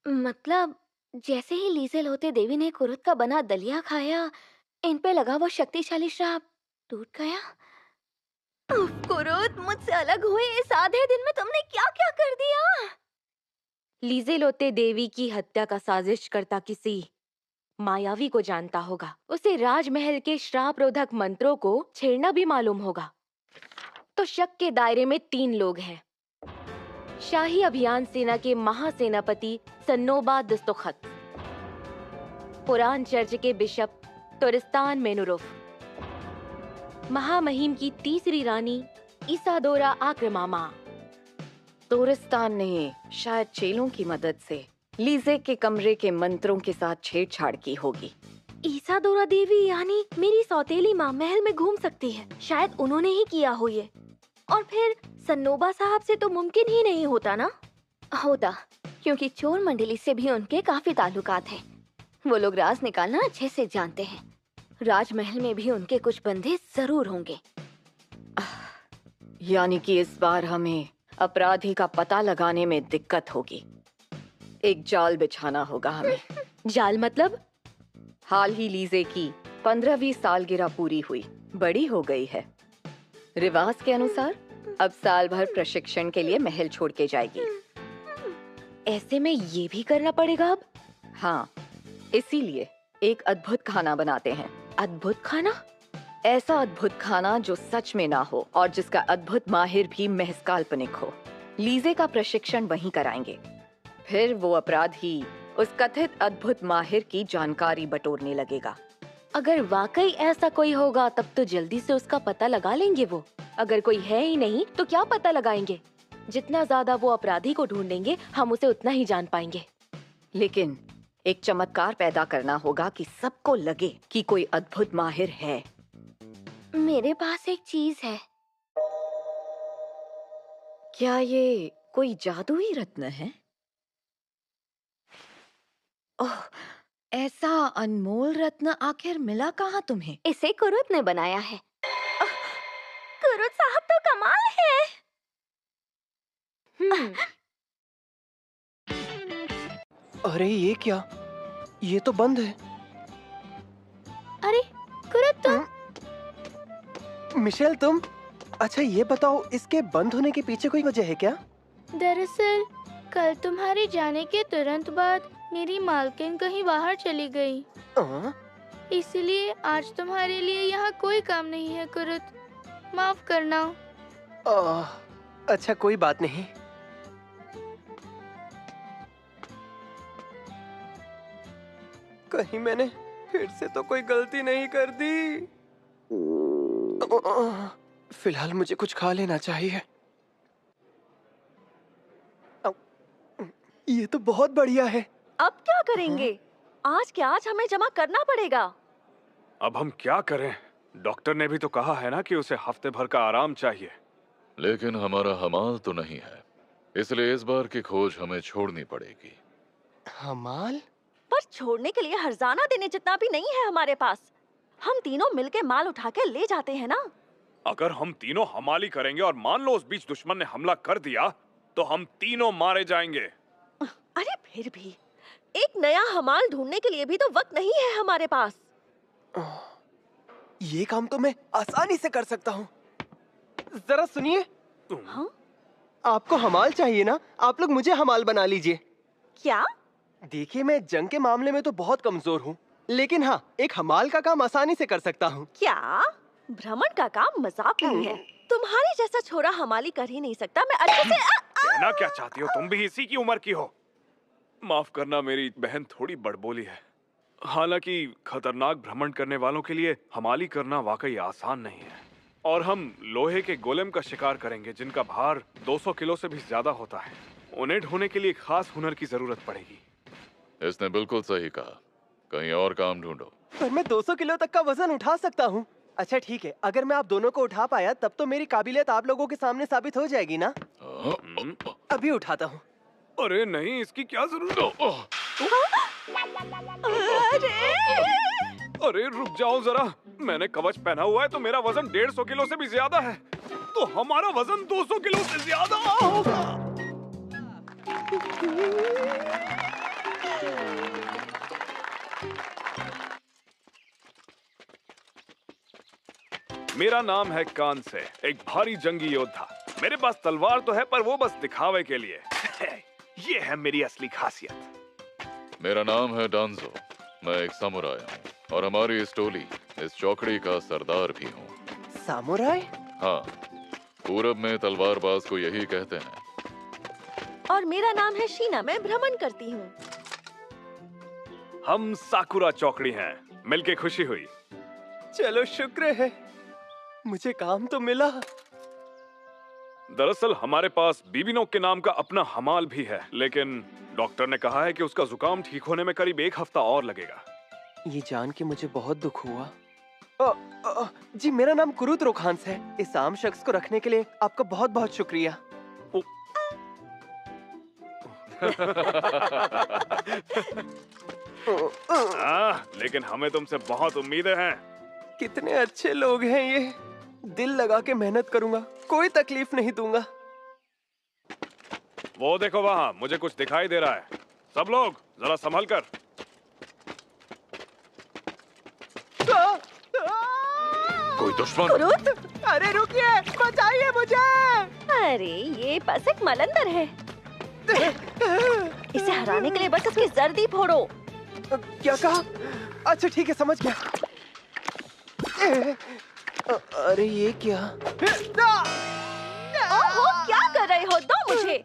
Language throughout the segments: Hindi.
मतलब जैसे ही लीजेल होते देवी ने कुरुत का बना दलिया खाया, इन पे लगा वो शक्तिशाली श्राप टूट गया। उफ, कुरुत, मुझसे अलग हुए इस आधे दिन में तुमने क्या क्या कर दिया? लीजेलोते देवी की हत्या का साजिश करता किसी मायावी को जानता होगा। उसे राजमहल के श्राप रोधक मंत्रों को छेड़ना भी मालूम होगा। तो शक के दायरे में 3 लोग हैं। शाही अभियान सेना के महासेनापति सन्नोबा दस्तोखत, पुरान चर्च के बिशप तुरिस्तान मेनुरुफ, महामहिम की तीसरी रानी इसादोरा आक्रमामा। तोरिस्तान ने शायद चेलों की मदद से लीजे के कमरे के मंत्रों के साथ छेड़छाड़ की होगी। ईसादोरा देवी यानी मेरी सौतेली माँ महल में घूम सकती है। शायद उन्होंने ही किया हो ये। और फिर सन्नोबा साहब से तो मुमकिन ही नहीं होता ना? होता, क्योंकि चोर मंडली से भी उनके काफी ताल्लुकात हैं। वो लोग राज निकालना अच्छे से जानते हैं। राजमहल में भी उनके कुछ बंदे जरूर होंगे। यानी कि इस बार हमें अपराधी का पता लगाने में दिक्कत होगी। एक जाल बिछाना होगा हमें। जाल मतलब? हाल ही लीजे की 15वीं सालगिरह पूरी हुई, बड़ी हो गई है। रिवाज के अनुसार अब साल भर प्रशिक्षण के लिए महल छोड़ के जाएगी। ऐसे में ये भी करना पड़ेगा अब? हाँ, इसीलिए एक अद्भुत खाना बनाते हैं। अद्भुत खाना? ऐसा अद्भुत खाना जो सच में ना हो और जिसका अद्भुत माहिर भी महज काल्पनिक हो। लीजे का प्रशिक्षण वहीं कराएंगे। फिर वो अपराधी उस कथित अद्भुत माहिर की जानकारी बटोरने लगेगा। अगर वाकई ऐसा कोई होगा तब तो जल्दी से उसका पता लगा लेंगे वो। अगर कोई है ही नहीं तो क्या पता लगाएंगे? जितना ज्यादा वो अपराधी को ढूंढेंगे हम उसे उतना ही जान पाएंगे। लेकिन एक चमत्कार पैदा करना होगा कि सबको लगे कि कोई अद्भुत माहिर है। मेरे पास एक चीज है। क्या ये कोई जादुई रत्न है? ओह, ऐसा अनमोल रत्न आखिर मिला कहाँ तुम्हें? इसे कुरुत ने बनाया है। कुरुत साहब तो कमाल है। अरे ये क्या? ये तो बंद है। अरे कुरुत, तुम? मिशेल तुम? अच्छा ये बताओ, इसके बंद होने के पीछे कोई वजह है क्या? दरअसल कल तुम्हारे जाने के तुरंत बाद मेरी मालकिन कहीं बाहर चली गई, इसलिए आज तुम्हारे लिए यहाँ कोई काम नहीं है कुरुत। माफ करना। अच्छा कोई बात नहीं। कहीं मैंने फिर से तो कोई गलती नहीं कर दी। फिलहाल मुझे कुछ खा लेना चाहिए। ये तो बहुत बढ़िया है। अब क्या करेंगे? आज के आज हमें जमा करना पड़ेगा। अब हम क्या करें? डॉक्टर ने भी तो कहा है ना कि उसे हफ्ते भर का आराम चाहिए। लेकिन हमारा हमाल तो नहीं है, इसलिए इस बार की खोज हमें छोड़नी पड़ेगी। हमाल? पर छोड़ने के लिए हर्जाना देने जितना भी नहीं है हमारे पास। हम तीनों मिलके माल उठा के ले जाते हैं ना। अगर हम तीनों हमाली करेंगे और मान लो उस बीच दुश्मन ने हमला कर दिया तो हम तीनों मारे जाएंगे। अरे फिर भी एक नया हमाल ढूंढने के लिए भी तो वक्त नहीं है हमारे पास। ये काम तो मैं आसानी से कर सकता हूँ। जरा सुनिए। हाँ? आपको हमाल चाहिए ना? आप लोग मुझे हमाल बना लीजिए। क्या? देखिए मैं जंग के मामले में तो बहुत कमजोर हूँ, लेकिन हाँ, एक हमाल का काम आसानी से कर सकता हूँ। क्या? भ्रमण का काम मजाक नहीं है। तुम्हारे जैसा छोरा हमाली कर ही नहीं सकता। मैं अच्छे से कहना क्या चाहती हो? तुम भी इसी की उम्र की हो। माफ करना, मेरी बहन थोड़ी बड़बोली है। हालांकि खतरनाक भ्रमण करने वालों के लिए हमाली करना वाकई आसान नहीं है। और हम लोहे के गोलेम का शिकार करेंगे जिनका भार 200 किलो से भी ज्यादा होता है। उन्हें ढोने के लिए खास हुनर की जरूरत पड़ेगी। इसने बिल्कुल सही कहा। कहीं और काम ढूंढो। पर मैं 200 किलो तक का वजन उठा सकता हूँ। अच्छा ठीक है, अगर मैं आप दोनों को उठा पाया तब तो मेरी काबिलियत आप लोगों के सामने साबित हो जाएगी ना? अभी उठाता हूँ। अरे नहीं, इसकी क्या जरूरत? अरे रुक जाओ जरा, मैंने कवच पहना हुआ है तो मेरा वजन 150 किलो से भी ज्यादा है, तो हमारा वजन 200 किलो से ज्यादा होगा। मेरा नाम है कान से, एक भारी जंगी योद्धा। मेरे पास तलवार तो है पर वो बस दिखावे के लिए। ये है मेरी असली खासियत। मेरा नाम है डांजो। मैं एक समुराई हूँ और हमारी इस टोली इस चौकड़ी का सरदार भी हूँ। सामुराई? हाँ, पूरब में तलवारबाज को यही कहते हैं। और मेरा नाम है शीना, मैं भ्रमण करती हूँ। हम साकुरा चौकड़ी हैं। मिलके खुशी हुई। चलो शुक्र है, मुझे काम तो मिला। दरअसल हमारे पास बीबीनोक के नाम का अपना हमाल भी है, लेकिन डॉक्टर ने कहा है कि उसका जुकाम ठीक होने में करीब 1 हफ्ता और लगेगा। ये जान के मुझे बहुत दुख हुआ। जी, मेरा नाम कुरुत रोखांस है। इस आम शख्स को रखने के लिए आपका बहुत बहुत शुक्रिया। लेकिन हमें तुमसे बहुत उम्मीदें हैं। कितने अच्छे लोग हैं ये। दिल लगा के मेहनत करूंगा, कोई तकलीफ नहीं दूंगा। वो देखो वहाँ, मुझे कुछ दिखाई दे रहा है। सब लोग जरा संभल कर। कोई दुश्मन? कुरुत, अरे रुकिए, बचाइए मुझे। अरे ये बस एक मलंदर है। इसे हराने के लिए बस इसकी जर्दी फोड़ो। क्या कहा? अच्छा ठीक है, समझ गया। अरे ये क्या? ओहो, क्या कर रहे हो? दो मुझे।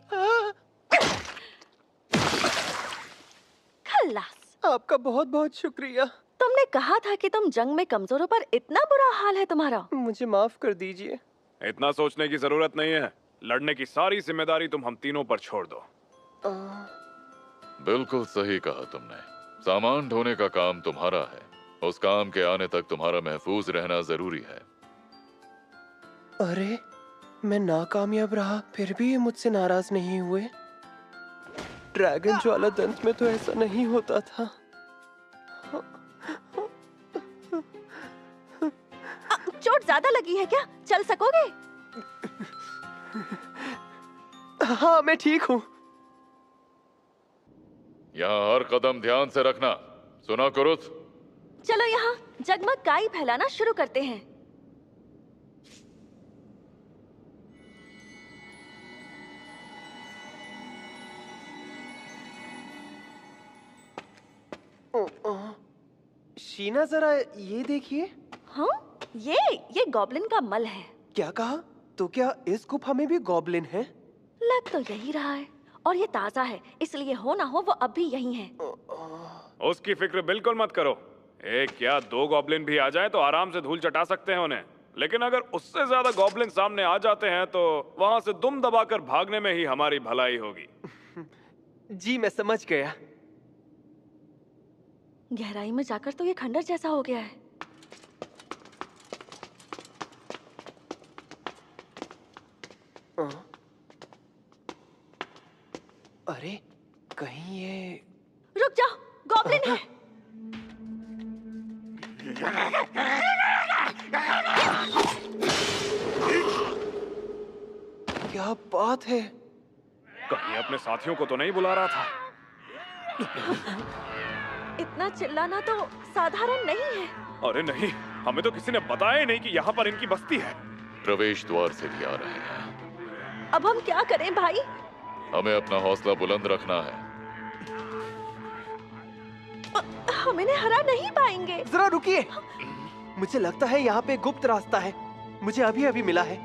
खल्लास। आपका बहुत बहुत शुक्रिया। तुमने कहा था कि तुम जंग में कमजोरों पर इतना बुरा हाल है तुम्हारा। मुझे माफ कर दीजिए। इतना सोचने की जरूरत नहीं है। लड़ने की सारी जिम्मेदारी तुम हम तीनों पर छोड़ दो। बिल्कुल सही कहा तुमने। सामान ढोने का काम तुम्हारा है। उस काम के आने तक तुम्हारा महफूज रहना जरूरी है। अरे, मैं नाकामयाब रहा फिर भी ये मुझसे नाराज नहीं हुए। ड्रैगन ज्वाला दंत में तो ऐसा नहीं होता था। चोट ज्यादा लगी है क्या? चल सकोगे? हाँ, मैं ठीक हूँ। यहाँ हर कदम ध्यान से रखना। सुना कुरुत? चलो यहाँ जगमग काई फैलाना शुरू करते हैं। शीना, जरा ये देखिए। हाँ, ये गॉब्लिन का मल है। क्या कहा? तो क्या इस गुफा में भी गॉब्लिन है? लग तो यही रहा है, और ये ताजा है, इसलिए हो ना हो वो अब भी यही है। उसकी फिक्र बिल्कुल मत करो। 1 या 2 गॉब्लिन भी आ जाए तो आराम से धूल चटा सकते हैं उन्हें। लेकिन अगर उससे ज्यादा गॉब्लिन सामने आ जाते हैं तो वहां से दुम दबाकर भागने में ही हमारी भलाई होगी। जी, मैं समझ गया। गहराई में जाकर तो ये खंडर जैसा हो गया है। अरे, कहीं ये... रुक जाओ, गॉब्लिन है। क्या बात है? कहीं अपने साथियों को तो नहीं बुला रहा था? इतना चिल्लाना तो साधारण नहीं है। अरे नहीं, हमें तो किसी ने बताया ही नहीं कि यहाँ पर इनकी बस्ती है। प्रवेश द्वार से भी आ रहे हैं। अब हम क्या करें भाई? हमें अपना हौसला बुलंद रखना है। हम इन्हें हरा नहीं पाएंगे। जरा रुकिए, मुझे लगता है यहाँ पे गुप्त रास्ता है। मुझे अभी अभी मिला है।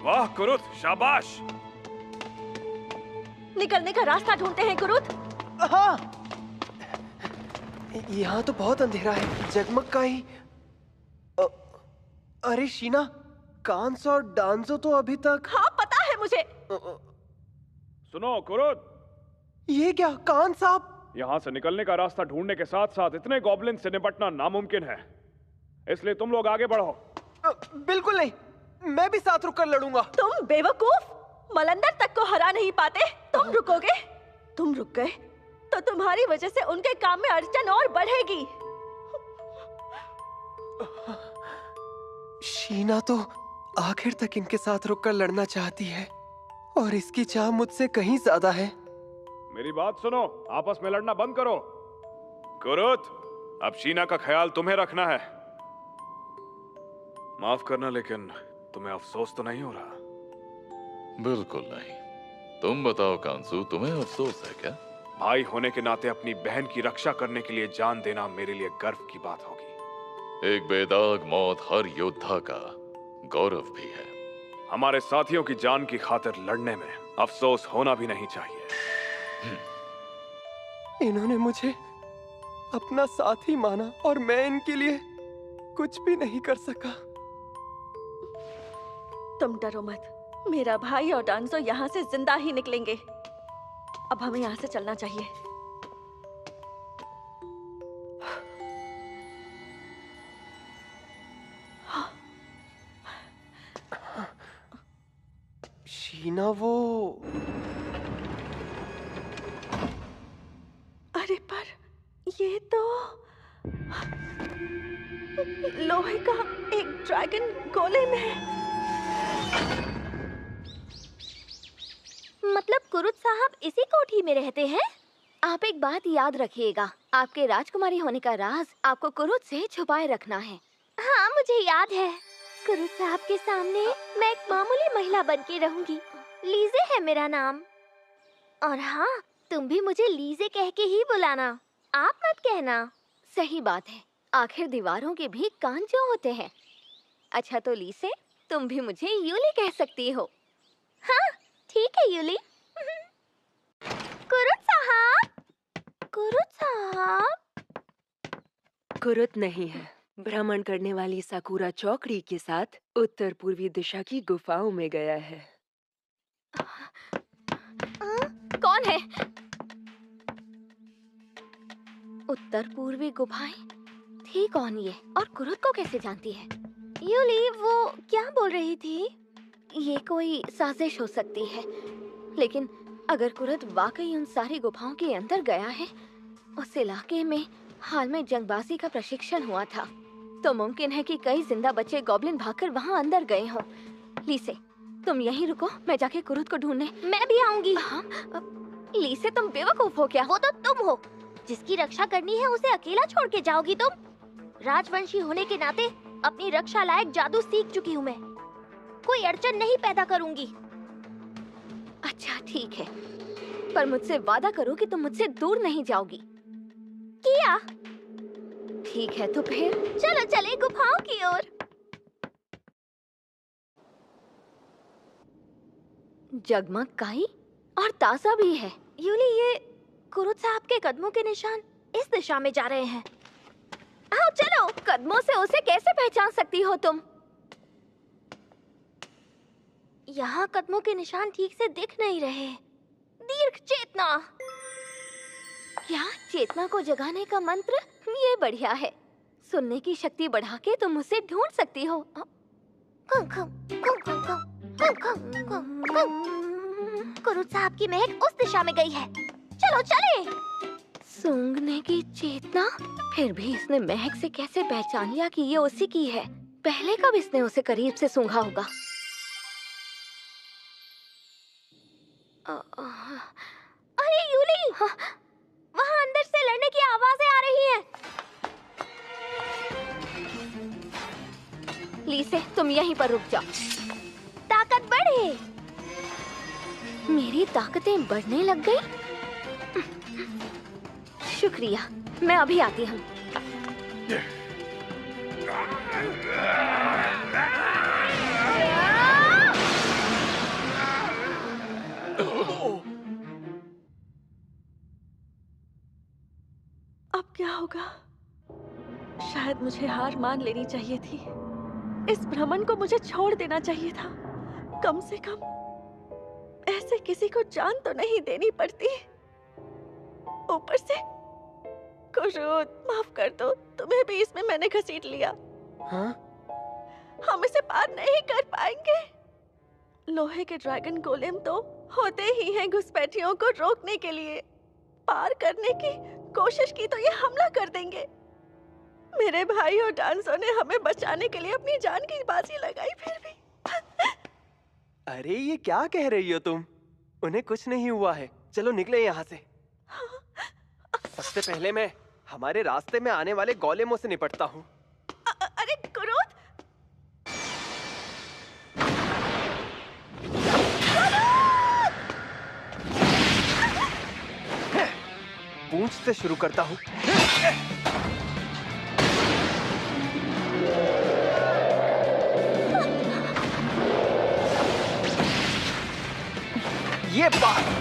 वाह कुरुत, शाबाश। निकलने का रास्ता ढूंढते हैं कुरुत। हाँ, यहाँ तो बहुत अंधेरा है। जगमग का ही... अरे शीना, कांस और डांजो तो अभी तक... हाँ, पता है मुझे। सुनो कुरुत, ये क्या? कान साहब, यहाँ से निकलने का रास्ता ढूंढने के साथ साथ इतने गॉब्लिन से निपटना नामुमकिन है, इसलिए तुम लोग आगे बढ़ो। बिल्कुल नहीं, मैं भी साथ रुककर लड़ूंगा। तुम बेवकूफ, मलंदर तक को हरा नहीं पाते, तुम रुकोगे? तुम रुक गए तो तुम्हारी वजह से उनके काम में अड़चन और बढ़ेगी। शीना तो आखिर तक इनके साथ रुककर लड़ना चाहती है, और इसकी चाह मुझसे कहीं ज्यादा है। मेरी बात सुनो, आपस में लड़ना बंद करो। कुरुत, अब शीना का ख्याल तुम्हें रखना है। माफ करना, लेकिन तुम्हें अफसोस तो नहीं हो रहा? बिल्कुल नहीं। तुम बताओ कांसू, तुम्हें अफसोस है क्या? भाई होने के नाते अपनी बहन की रक्षा करने के लिए जान देना मेरे लिए गर्व की बात होगी। एक बेदाग मौत हर योद्धा का गौरव भी है। हमारे साथियों की जान की खातिर लड़ने में अफसोस होना भी नहीं चाहिए। इन्होंने मुझे अपना साथी माना और मैं इनके लिए कुछ भी नहीं कर सका। तुम डरो मत, मेरा भाई और डांसो यहाँ से जिंदा ही निकलेंगे। अब हमें यहाँ से चलना चाहिए। शीना, वो अरे पर ये तो लोहे का एक ड्रैगन गोलेम है। मतलब कुरुत साहब इसी कोठी में रहते हैं? आप एक बात याद रखिएगा, आपके राजकुमारी होने का राज आपको कुरुत से छुपाए रखना है। हाँ, मुझे याद है। कुरुत साहब के सामने मैं एक मामूली महिला बन के रहूंगी। लीजे है मेरा नाम। और हाँ, तुम भी मुझे लीजे कह के ही बुलाना, आप मत कहना। सही बात है, आखिर दीवारों के भी कान जो होते हैं। अच्छा तो लीसे, तुम भी मुझे यूली कह सकती हो। हाँ ठीक है यूली। कुरुत साहब, कुरुत साहब। कुरुत नहीं है, भ्रमण करने वाली साकुरा चौकड़ी के साथ उत्तर पूर्वी दिशा की गुफाओं में गया है। कौन है? उत्तर पूर्वी गुफाएं? थी कौन ये, और कुरुत को कैसे जानती है? यूली, वो क्या बोल रही थी? ये कोई साजिश हो सकती है, लेकिन अगर कुरुत वाकई उन सारी गुफाओं के अंदर गया है, उस इलाके में हाल में जंगबाजी का प्रशिक्षण हुआ था, तो मुमकिन है कि कई जिंदा बच्चे गॉब्लिन भागकर वहाँ अंदर गए हों। लीसे, तुम यहीं रुको, मैं जाके कुरुत को ढूंढने। मैं भी आऊंगी। हाँ? लीसे, तुम बेवकूफ हो क्या? वो तो तुम हो, जिसकी रक्षा करनी है उसे अकेला छोड़ के जाओगी तुम? राजवंशी होने के नाते अपनी रक्षा लायक जादू सीख चुकी हूँ मैं, कोई अड़चन नहीं पैदा करूंगी। अच्छा ठीक है, पर मुझसे वादा करो कि तुम मुझसे दूर नहीं जाओगी। किया? ठीक है, तो फिर चलो चले गुफाओं की ओर। जगमग काई और ताजा भी है। यूली, ये कुरुत साहब के कदमों के निशान इस दिशा में जा रहे हैं। आओ चलो, कदमों से उसे कैसे पहचान सकती हो तुम? यहाँ कदमों के निशान ठीक से दिख नहीं रहे। दीर्घ चेतना। क्या चेतना को जगाने का मंत्र? ये बढ़िया है। सुनने की शक्ति बढ़ा के तुम उसे ढूंढ सकती हो। कुरुत साहब की महक उस दिशा में गई है, चलो चले। सूंघने की चेतना? फिर भी इसने महक से कैसे पहचान लिया कि ये उसी की है? पहले कब इसने उसे करीब से सूंघा होगा? अरे यूली, वहाँ अंदर से लड़ने की आवाजें आ रही हैं। लीसे, तुम यहीं पर रुक जाओ। ताकत बढ़े। मेरी ताकतें बढ़ने लग गई। शुक्रिया, मैं अभी आती हूँ। अब क्या होगा? शायद मुझे हार मान लेनी चाहिए थी। इस भ्रमण को मुझे छोड़ देना चाहिए था। कम से कम ऐसे किसी को जान तो नहीं देनी पड़ती। ऊपर से कुरुत, माफ कर दो, तुम्हें भी इसमें मैंने घसीट लिया। हाँ? हम इसे पार नहीं कर पाएंगे। लोहे के ड्रैगन गोलेम तो होते ही हैं घुसपैठियों को रोकने के लिए। पार करने की कोशिश की तो ये हमला कर देंगे। मेरे भाई और डांसो ने हमें बचाने के लिए अपनी जान की बाजी लगाई, फिर भी। अरे ये क्या कह रही हो तुम? उन्हें कुछ नहीं हुआ है। चलो निकले यहाँ से। सबसे पहले मैं हमारे रास्ते में आने वाले गोलेमों से निपटता हूँ। अरे कुरुत! पूंछ से शुरू करता हूँ। ये बात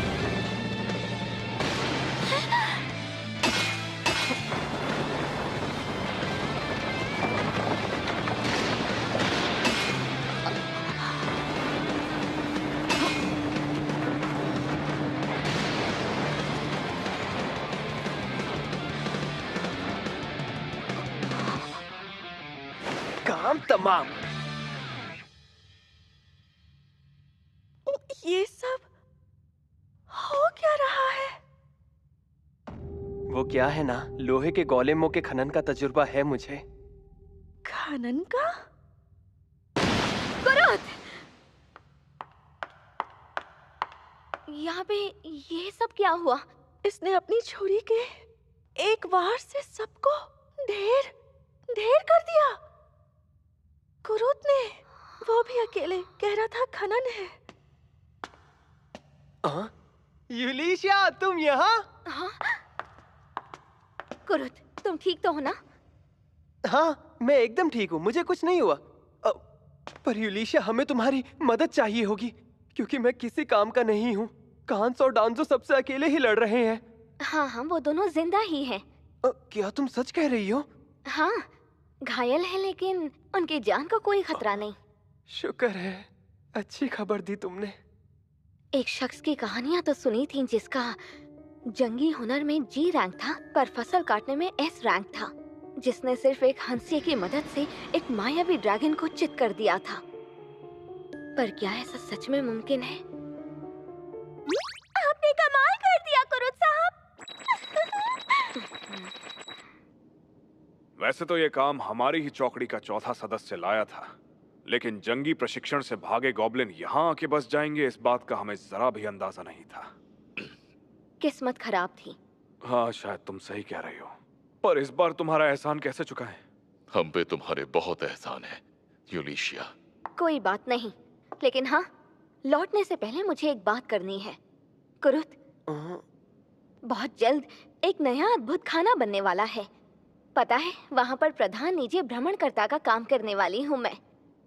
काम तमाम। ये सब हो क्या रहा है? वो क्या है ना, लोहे के गोलेमों के खनन का तजुर्बा है मुझे। खनन का? यहाँ पे ये सब क्या हुआ? इसने अपनी छुरी के एक वार से सबको ढेर ढेर कर दिया। कुरुत ने, वो भी अकेले, कह रहा था खनन है। यूलिशिया, तुम यहाँ? हाँ? कुरुत, तुम ठीक तो हो ना? हाँ, मैं एकदम ठीक हूँ, मुझे कुछ नहीं हुआ। पर यूलिशिया, हमें तुम्हारी मदद चाहिए होगी, क्योंकि मैं किसी काम का नहीं हूँ। कांस और डांजो सबसे अकेले ही लड़ रहे हैं। हाँ हाँ, वो दोनों जिंदा ही हैं। क्या तुम सच कह रही हो? हाँ, घायल है लेकिन उनकी जान को कोई खतरा नहीं। शुक्र है, अच्छी खबर दी तुमने। एक शख्स की कहानियां तो सुनी थी जिसका जंगी हुनर में जी रैंक था, पर फसल काटने में एस रैंक था, जिसने सिर्फ एक हंसिया की मदद से एक मायावी ड्रैगन को चित कर दिया था। पर क्या ऐसा सच में मुमकिन है? आपने कमाल कर दिया कुरुत साहब। वैसे तो ये काम हमारी ही चौकड़ी का चौथा सदस्य लाया था, लेकिन जंगी प्रशिक्षण से भागे गॉब्लिन यहाँ आके बस जाएंगे, इस बात का हमें जरा भी अंदाजा नहीं था। किस्मत खराब थी। हाँ, शायद तुम सही कह रही हो, पर इस बार तुम्हारा एहसान कैसे चुकाएं? हम पे तुम्हारे बहुत एहसान है, यूलिशिया। कोई बात नहीं, लेकिन हाँ, लौटने से पहले मुझे एक बात करनी है। कुरुत, बहुत जल्द एक नया अद्भुत खाना बनने वाला है। पता है, वहाँ पर प्रधान निजी भ्रमणकर्ता का काम करने वाली हूँ मैं।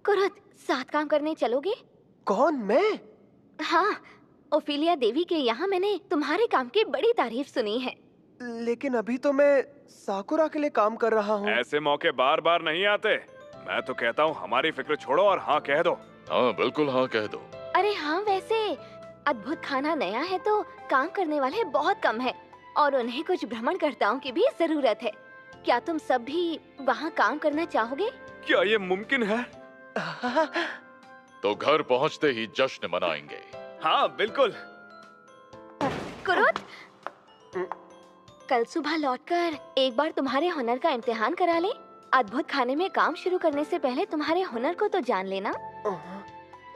कुरुत, साथ काम करने चलोगे? कौन, मैं? हाँ, ओफिलिया देवी के यहाँ मैंने तुम्हारे काम की बड़ी तारीफ सुनी है। लेकिन अभी तो मैं साकुरा के लिए काम कर रहा हूँ। ऐसे मौके बार बार नहीं आते। मैं तो कहता हूँ हमारी फिक्र छोड़ो और हाँ कह दो। हाँ बिल्कुल हाँ कह दो। अरे हाँ, वैसे अद्भुत खाना नया है तो काम करने वाले बहुत कम है और उन्हें कुछ भ्रमणकर्ताओं की भी जरूरत है। क्या तुम सब भी वहाँ काम करना चाहोगे? क्या ये मुमकिन है? तो घर पहुँचते ही जश्न मनाएंगे। हाँ बिल्कुल। कुरुत, कल सुबह लौटकर एक बार तुम्हारे हुनर का इम्तिहान करा ले। अद्भुत खाने में काम शुरू करने से पहले तुम्हारे हुनर को तो जान लेना।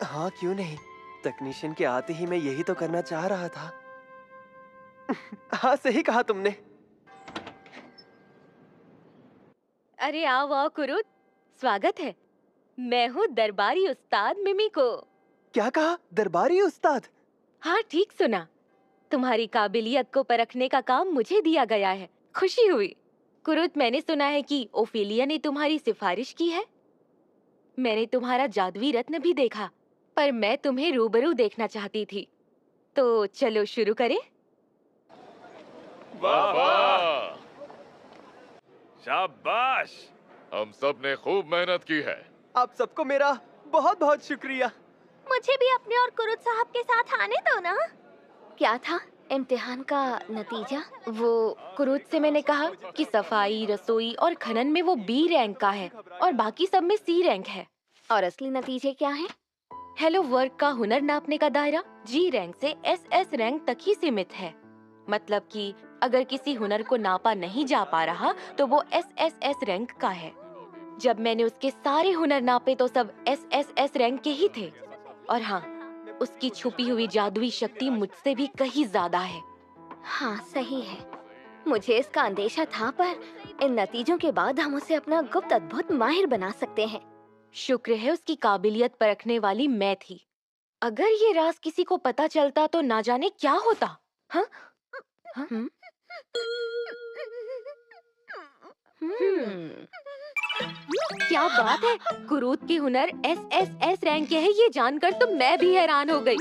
हाँ, क्यों नहीं, तकनीशियन के आते ही मैं यही तो करना चाह रहा था। हाँ, सही कहा तुमने। अरे आओ आओ कुरुत, स्वागत है। मैं हूँ दरबारी उस्ताद मिमिको। क्या कहा, दरबारी उस्ताद? हाँ ठीक सुना, तुम्हारी काबिलियत को परखने का काम मुझे दिया गया है। खुशी हुई। कुरुत, मैंने सुना है कि ओफिलिया ने तुम्हारी सिफारिश की है। मैंने तुम्हारा जादुई रत्न भी देखा, पर मैं तुम्हें रूबरू देखना चाहती थी। तो चलो शुरू करें। वाह वाह, शाबाश। हम सब ने खूब मेहनत की है। आप सबको मेरा बहुत बहुत शुक्रिया। मुझे भी अपने और कुरुत साहब के साथ आने दो ना। क्या था इम्तिहान का नतीजा? वो कुरुत से मैंने कहा कि सफाई, रसोई और खनन में वो बी रैंक का है और बाकी सब में सी रैंक है। और असली नतीजे क्या हैं? हेलो वर्क का हुनर नापने का दायरा जी रैंक से एसएस रैंक तक ही सीमित है। मतलब कि अगर किसी हुनर को नापा नहीं जा पा रहा तो वो एसएसएस रैंक का है। जब मैंने उसके सारे हुनर नापे तो सब एसएसएस रैंक के ही थे। और हाँ, उसकी छुपी हुई जादुई शक्ति मुझसे भी कहीं ज्यादा है। हाँ, सही है। मुझे इसका अंदेशा था, पर इन नतीजों के बाद हम उसे अपना गुप्त अद्भुत माहिर बना सकते हैं। शुक्र है उसकी काबिलियत परखने वाली मैं थी। अगर ये राज किसी को पता चलता तो ना जाने क्या होता। हाँ? हाँ? क्या बात है, कुरूद के हुनर SSS रैंक के है, ये जानकर तो मैं भी हैरान हो गई।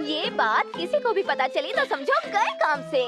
ये बात किसी को भी पता चली तो समझो गए काम से।